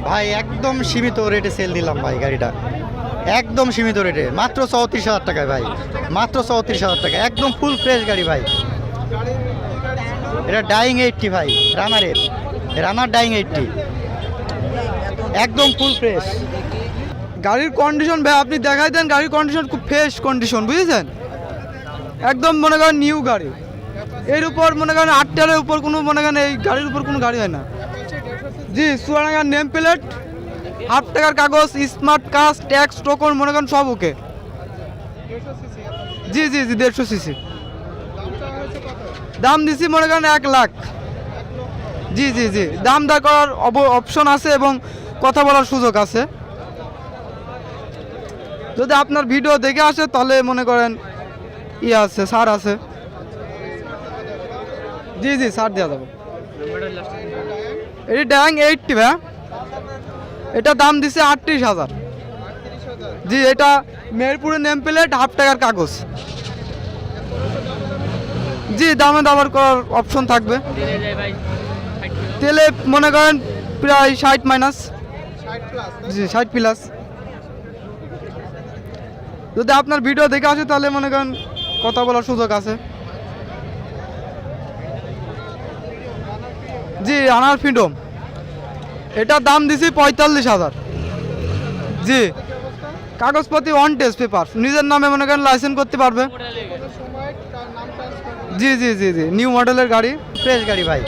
ভাই একদম সীমিত রেটে সেল দিলাম ভাই গাড়িটা, একদম সীমিত রেটে, মাত্র 34,000 টাকায় ভাই, মাত্র 34,000 টাকা, একদম ফুল ফ্রেশ গাড়ি ভাই। এটা ডাইং 80 ভাই, রানার ডাইং 80, একদম ফুল ফ্রেশ। গাড়ির কন্ডিশন ভাই আপনি দেখাই দেন, গাড়ির কন্ডিশন খুব ফ্রেশ কন্ডিশন, বুঝেছেন? একদম মনে করেন নিউ গাড়ি। এর উপর মনে করেন 8টার উপর কোনো মনে করেন এই গাড়ির উপর কোনো গাড়ি হয় না। জি, চুয়াডাঙ্গার নেম প্লেট, হাফ টাকার কাগজ, স্মার্ট কার্ড, ট্যাক্স টোকন মনে করেন সব ওকে। জি জি জি 150 সিসি। দাম দিছি মনে করেন 1 লাখ। জি জি জি, দাম দর করার অপশন আছে এবং কথা বলার সুযোগ আছে। যদি আপনার ভিডিও দেখে আসে তাহলে মনে করেন আছে, ছাড় আছে। জি জি ছাড় দেওয়া যাবে। এটি ড্যাং 80 ভাই, এটা দাম দিছে 38,000। জি, এটা মেহেরপুরের নেম প্লেট, হাফ টাকার কাগজ। জি, দামে দাবার করার অপশন থাকবে। তেলে মনে করেন প্রায় 60 মাইনাস। জি 60 প্লাস। যদি আপনার ভিডিও দেখে আসে তাহলে মনে করেন কথা বলার সুযোগ আছে। জি, আনার ফ্রিডম, এটা দাম দিছি 45,000। জি, কাগজপত্র অন টেস্ট পেপার, নিজের নামে মনে করেন লাইসেন্স করতে পারবে। জি জি জি জি, নিউ মডেলের গাড়ি, ফ্রেশ গাড়ি ভাই।